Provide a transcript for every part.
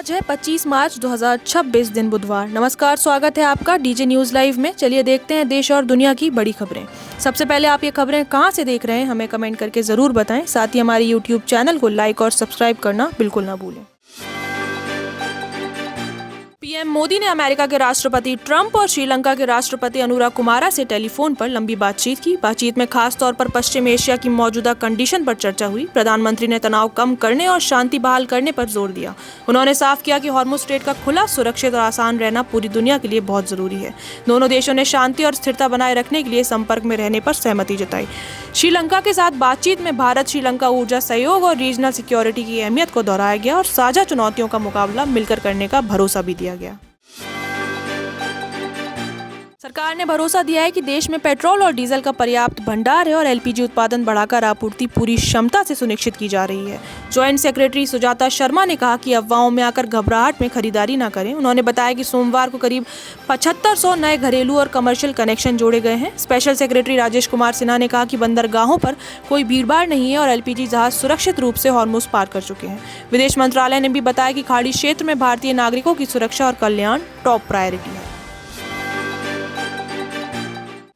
आज है 25 मार्च 2026 दिन बुधवार। नमस्कार, स्वागत है आपका डीजे न्यूज लाइव में। चलिए देखते हैं देश और दुनिया की बड़ी खबरें। सबसे पहले आप ये खबरें कहां से देख रहे हैं हमें कमेंट करके जरूर बताएं। साथ ही हमारे यूट्यूब चैनल को लाइक और सब्सक्राइब करना बिल्कुल ना भूलें। पीएम मोदी ने अमेरिका के राष्ट्रपति ट्रंप और श्रीलंका के राष्ट्रपति अनुरा कुमारा से टेलीफोन पर लंबी बातचीत की। बातचीत में खास तौर पर पश्चिम एशिया की मौजूदा कंडीशन पर चर्चा हुई। प्रधानमंत्री ने तनाव कम करने और शांति बहाल करने पर जोर दिया। उन्होंने साफ किया कि हॉर्मुज़ स्ट्रेट का खुला, सुरक्षित और आसान रहना पूरी दुनिया के लिए बहुत जरूरी है। दोनों देशों ने शांति और स्थिरता बनाए रखने के लिए संपर्क में रहने पर सहमति जताई। श्रीलंका के साथ बातचीत में भारत श्रीलंका ऊर्जा सहयोग और रीजनल सिक्योरिटी की अहमियत को दोहराया गया और साझा चुनौतियों का मुकाबला मिलकर करने का भरोसा भी दिया गया। सरकार ने भरोसा दिया है कि देश में पेट्रोल और डीजल का पर्याप्त भंडार है और एलपीजी उत्पादन बढ़ाकर आपूर्ति पूरी क्षमता से सुनिश्चित की जा रही है। ज्वाइंट सेक्रेटरी सुजाता शर्मा ने कहा कि अफवाहों में आकर घबराहट में खरीदारी न करें। उन्होंने बताया कि सोमवार को करीब 7500 नए घरेलू और कमर्शियल कनेक्शन जोड़े गए हैं। स्पेशल सेक्रेटरी राजेश कुमार सिन्हा ने कहा कि बंदरगाहों पर कोई भीड़भाड़ नहीं है और एलपीजी जहाज सुरक्षित रूप से हॉर्मुज़ पार कर चुके हैं। विदेश मंत्रालय ने भी बताया कि खाड़ी क्षेत्र में भारतीय नागरिकों की सुरक्षा और कल्याण टॉप प्रायोरिटी है।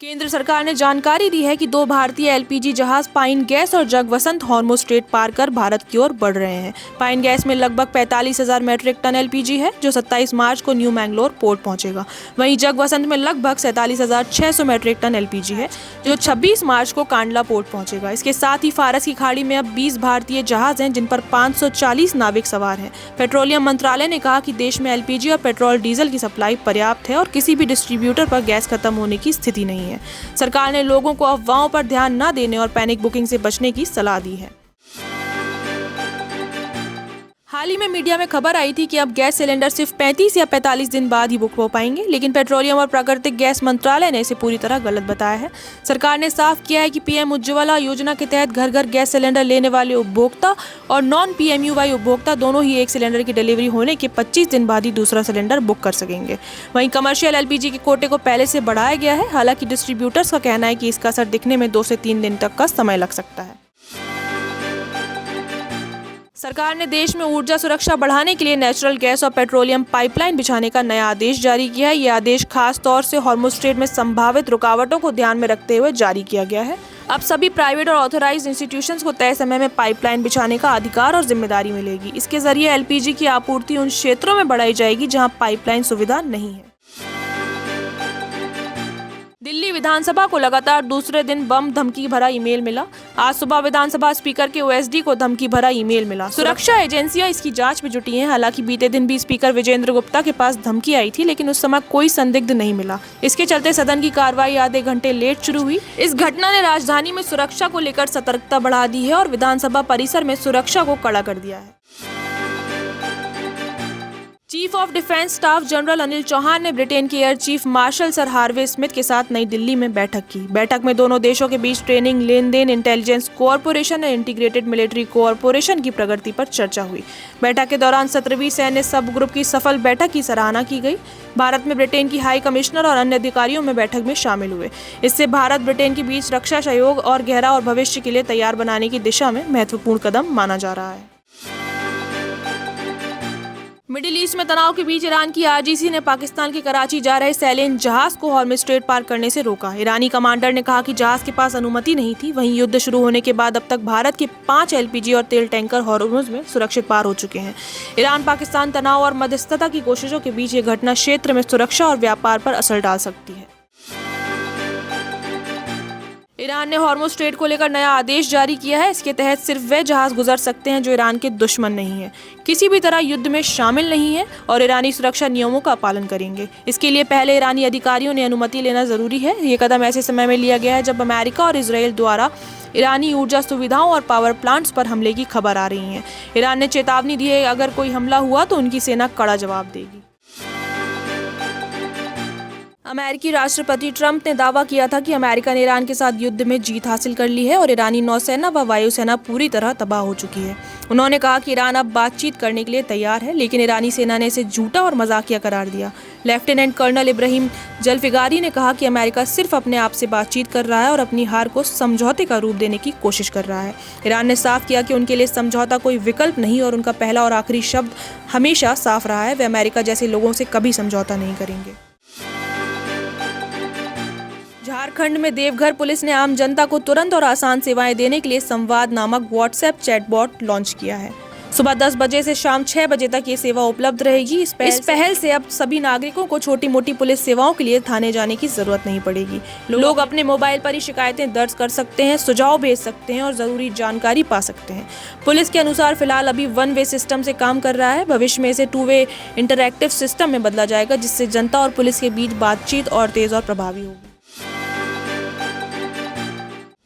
केंद्र सरकार ने जानकारी दी है कि 2 भारतीय एलपीजी जहाज पाइन गैस और जगवसंत हॉर्मुज़ स्ट्रेट पार कर भारत की ओर बढ़ रहे हैं। पाइन गैस में लगभग 45,000 मैट्रिक टन एलपीजी है जो 27 मार्च को न्यू मैंगलोर पोर्ट पहुंचेगा। वहीं जगवसंत में लगभग 47,600 मैट्रिक टन एलपीजी है जो 26 मार्च को कांडला पोर्ट पहुंचेगा। इसके साथ ही फारस की खाड़ी में अब 20 भारतीय जहाज हैं जिन पर 540 नाविक सवार हैं। पेट्रोलियम मंत्रालय ने कहा कि देश में एलपीजी और पेट्रोल डीजल की सप्लाई पर्याप्त है और किसी भी डिस्ट्रीब्यूटर पर गैस खत्म होने की स्थिति नहीं है। सरकार ने लोगों को अफवाहों पर ध्यान न देने और पैनिक बुकिंग से बचने की सलाह दी है। हाल ही में मीडिया में खबर आई थी कि अब गैस सिलेंडर सिर्फ 35 या 45 दिन बाद ही बुक हो पाएंगे, लेकिन पेट्रोलियम और प्राकृतिक गैस मंत्रालय ने इसे पूरी तरह गलत बताया है। सरकार ने साफ किया है कि पीएम उज्ज्वला योजना के तहत घर घर गैस सिलेंडर लेने वाले उपभोक्ता और नॉन पीएमयूवाई उपभोक्ता दोनों ही एक सिलेंडर की डिलीवरी होने के 25 दिन बाद ही दूसरा सिलेंडर बुक कर सकेंगे। वहीं कमर्शियल एलपीजी के कोटे को पहले से बढ़ाया गया है। हालांकि डिस्ट्रीब्यूटर्स का कहना है कि इसका असर दिखने में 2 से 3 दिन तक का समय लग सकता है। सरकार ने देश में ऊर्जा सुरक्षा बढ़ाने के लिए नेचुरल गैस और पेट्रोलियम पाइपलाइन बिछाने का नया आदेश जारी किया है। यह आदेश खास तौर से हॉर्मुज़ स्ट्रेट में संभावित रुकावटों को ध्यान में रखते हुए जारी किया गया है। अब सभी प्राइवेट और ऑथराइज्ड इंस्टीट्यूशंस को तय समय में पाइपलाइन बिछाने का अधिकार और जिम्मेदारी मिलेगी। इसके जरिए एलपीजी की आपूर्ति उन क्षेत्रों में बढ़ाई जाएगी जहां पाइपलाइन सुविधा नहीं है। दिल्ली विधानसभा को लगातार दूसरे दिन बम धमकी भरा ईमेल मिला। आज सुबह विधानसभा स्पीकर के ओएसडी को धमकी भरा ईमेल मिला। सुरक्षा एजेंसियां इसकी जांच में जुटी हैं। हालांकि बीते दिन भी स्पीकर विजेंद्र गुप्ता के पास धमकी आई थी, लेकिन उस समय कोई संदिग्ध नहीं मिला। इसके चलते सदन की कार्रवाई आधे घंटे लेट शुरू हुई। इस घटना ने राजधानी में सुरक्षा को लेकर सतर्कता बढ़ा दी है और विधानसभा परिसर में सुरक्षा को कड़ा कर दिया है। Chief of defence staff general Anil Chauhan ने ब्रिटेन के air chief marshal sir Harvey Smith के साथ नई दिल्ली में बैठक की। बैठक में दोनों देशों के बीच ट्रेनिंग, लेन देन, इंटेलिजेंस कोऑपरेशन और इंटीग्रेटेड मिलिट्री कोऑपरेशन की प्रगति पर चर्चा हुई। बैठक के दौरान 17वीं सैन्य सब ग्रुप की सफल बैठक की सराहना की गई। भारत में ब्रिटेन की हाई कमिश्नर और अन्य अधिकारियों में बैठक में शामिल हुए। इससे भारत ब्रिटेन के बीच रक्षा सहयोग और गहरा और भविष्य के लिए तैयार बनाने की दिशा में महत्वपूर्ण कदम माना जा रहा है। मिडिल ईस्ट में तनाव के बीच ईरान की आरजीसी ने पाकिस्तान के कराची जा रहे सैलेन जहाज को हॉर्मुज़ स्ट्रेट पार करने से रोका। ईरानी कमांडर ने कहा कि जहाज के पास अनुमति नहीं थी। वहीं युद्ध शुरू होने के बाद अब तक भारत के 5 एलपीजी और तेल टैंकर हॉर्मुज़ में सुरक्षित पार हो चुके हैं। ईरान पाकिस्तान तनाव और मध्यस्थता की कोशिशों के बीच ये घटना क्षेत्र में सुरक्षा और व्यापार पर असर डाल सकती है। ईरान ने हॉर्मुज़ स्ट्रेट को लेकर नया आदेश जारी किया है। इसके तहत सिर्फ वे जहाज गुजर सकते हैं जो ईरान के दुश्मन नहीं है, किसी भी तरह युद्ध में शामिल नहीं है और ईरानी सुरक्षा नियमों का पालन करेंगे। इसके लिए पहले ईरानी अधिकारियों ने अनुमति लेना जरूरी है। ये कदम ऐसे समय में लिया गया है जब अमेरिका और इजराइल द्वारा ईरानी ऊर्जा सुविधाओं और पावर प्लांट्स पर हमले की खबर आ रही है। ईरान ने चेतावनी दी है अगर कोई हमला हुआ तो उनकी सेना कड़ा जवाब देगी। अमेरिकी राष्ट्रपति ट्रंप ने दावा किया था कि अमेरिका ने ईरान के साथ युद्ध में जीत हासिल कर ली है और ईरानी नौसेना व वायुसेना पूरी तरह तबाह हो चुकी है। उन्होंने कहा कि ईरान अब बातचीत करने के लिए तैयार है, लेकिन ईरानी सेना ने इसे झूठा और मजाकिया करार दिया। लेफ्टिनेंट कर्नल इब्राहिम जल्फिगारी ने कहा कि अमेरिका सिर्फ अपने आप से बातचीत कर रहा है और अपनी हार को समझौते का रूप देने की कोशिश कर रहा है। ईरान ने साफ किया कि उनके लिए समझौता कोई विकल्प नहीं और उनका पहला और आखिरी शब्द हमेशा साफ रहा है, वे अमेरिका जैसे लोगों से कभी समझौता नहीं करेंगे। झारखंड में देवघर पुलिस ने आम जनता को तुरंत और आसान सेवाएं देने के लिए संवाद नामक व्हाट्सएप चैटबॉट लॉन्च किया है। सुबह 10 बजे से शाम 6 बजे तक ये सेवा उपलब्ध रहेगी। इस पहल से अब सभी नागरिकों को छोटी मोटी पुलिस सेवाओं के लिए थाने जाने की जरूरत नहीं पड़ेगी। लोग अपने मोबाइल पर ही शिकायतें दर्ज कर सकते हैं, सुझाव भेज सकते हैं और जरूरी जानकारी पा सकते हैं। पुलिस के अनुसार फिलहाल अभी 1 वे सिस्टम से काम कर रहा है। भविष्य में इसे 2 वे इंटरैक्टिव सिस्टम में बदला जाएगा, जिससे जनता और पुलिस के बीच बातचीत और तेज और प्रभावी होगी।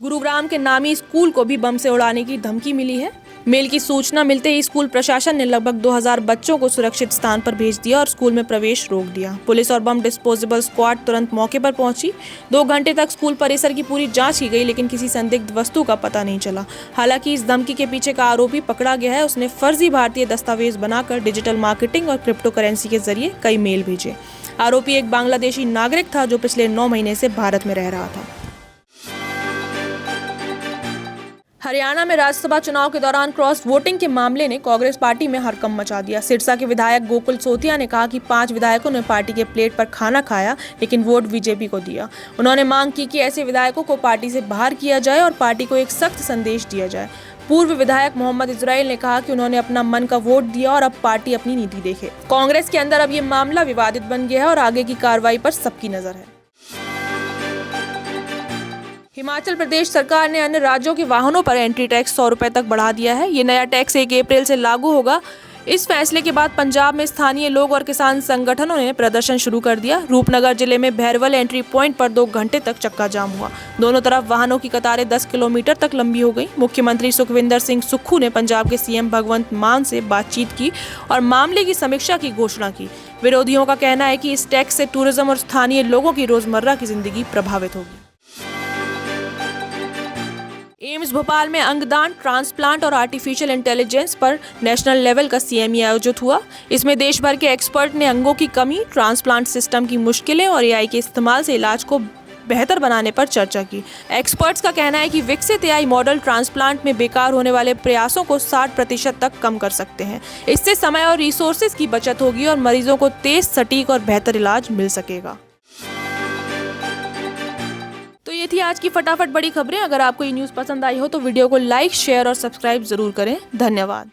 गुरुग्राम के नामी स्कूल को भी बम से उड़ाने की धमकी मिली है। मेल की सूचना मिलते ही स्कूल प्रशासन ने लगभग 2000 बच्चों को सुरक्षित स्थान पर भेज दिया और स्कूल में प्रवेश रोक दिया। पुलिस और बम डिस्पोजेबल स्क्वाड तुरंत मौके पर पहुंची। 2 घंटे तक स्कूल परिसर की पूरी जांच की गई, लेकिन किसी संदिग्ध वस्तु का पता नहीं चला। हालांकि इस धमकी के पीछे का आरोपी पकड़ा गया है। उसने फर्जी भारतीय दस्तावेज बनाकर डिजिटल मार्केटिंग और क्रिप्टो करेंसी के जरिए कई मेल भेजे। आरोपी एक बांग्लादेशी नागरिक था जो पिछले 9 महीने से भारत में रह रहा था। हरियाणा में राज्यसभा चुनाव के दौरान क्रॉस वोटिंग के मामले ने कांग्रेस पार्टी में हड़कंप मचा दिया। सिरसा के विधायक गोकुल सोतिया ने कहा कि 5 विधायकों ने पार्टी के प्लेट पर खाना खाया, लेकिन वोट बीजेपी को दिया। उन्होंने मांग की कि ऐसे विधायकों को पार्टी से बाहर किया जाए और पार्टी को एक सख्त संदेश दिया जाए। पूर्व विधायक मोहम्मद इजराइल ने कहा कि उन्होंने अपना मन का वोट दिया और अब पार्टी अपनी नीति देखे। कांग्रेस के अंदर अब ये मामला विवादित बन गया है और आगे की कार्रवाई पर सबकी नजर है। हिमाचल प्रदेश सरकार ने अन्य राज्यों के वाहनों पर एंट्री टैक्स 100 रुपए तक बढ़ा दिया है। ये नया टैक्स 1 अप्रैल से लागू होगा। इस फैसले के बाद पंजाब में स्थानीय लोग और किसान संगठनों ने प्रदर्शन शुरू कर दिया। रूपनगर जिले में भैरवल एंट्री पॉइंट पर 2 घंटे तक चक्का जाम हुआ। दोनों तरफ वाहनों की कतारें 10 किलोमीटर तक लंबी हो गई। मुख्यमंत्री सुखविंदर सिंह सुक्खू ने पंजाब के सीएम भगवंत मान से बातचीत की और मामले की समीक्षा की घोषणा की। विरोधियों का कहना है कि इस टैक्स से टूरिज्म और स्थानीय लोगों की रोजमर्रा की जिंदगी प्रभावित होगी। एम्स भोपाल में अंगदान, ट्रांसप्लांट और आर्टिफिशियल इंटेलिजेंस पर नेशनल लेवल का CME आयोजित हुआ। इसमें देश भर के एक्सपर्ट ने अंगों की कमी, ट्रांसप्लांट सिस्टम की मुश्किलें और AI के इस्तेमाल से इलाज को बेहतर बनाने पर चर्चा की। एक्सपर्ट्स का कहना है कि विकसित AI मॉडल ट्रांसप्लांट में बेकार होने वाले प्रयासों को 60% तक कम कर सकते हैं। इससे समय और रिसोर्सेज की बचत होगी और मरीजों को तेज, सटीक और बेहतर इलाज मिल सकेगा। तो ये थी आज की फटाफट बड़ी खबरें। अगर आपको ये न्यूज़ पसंद आई हो तो वीडियो को लाइक, शेयर और सब्सक्राइब जरूर करें। धन्यवाद।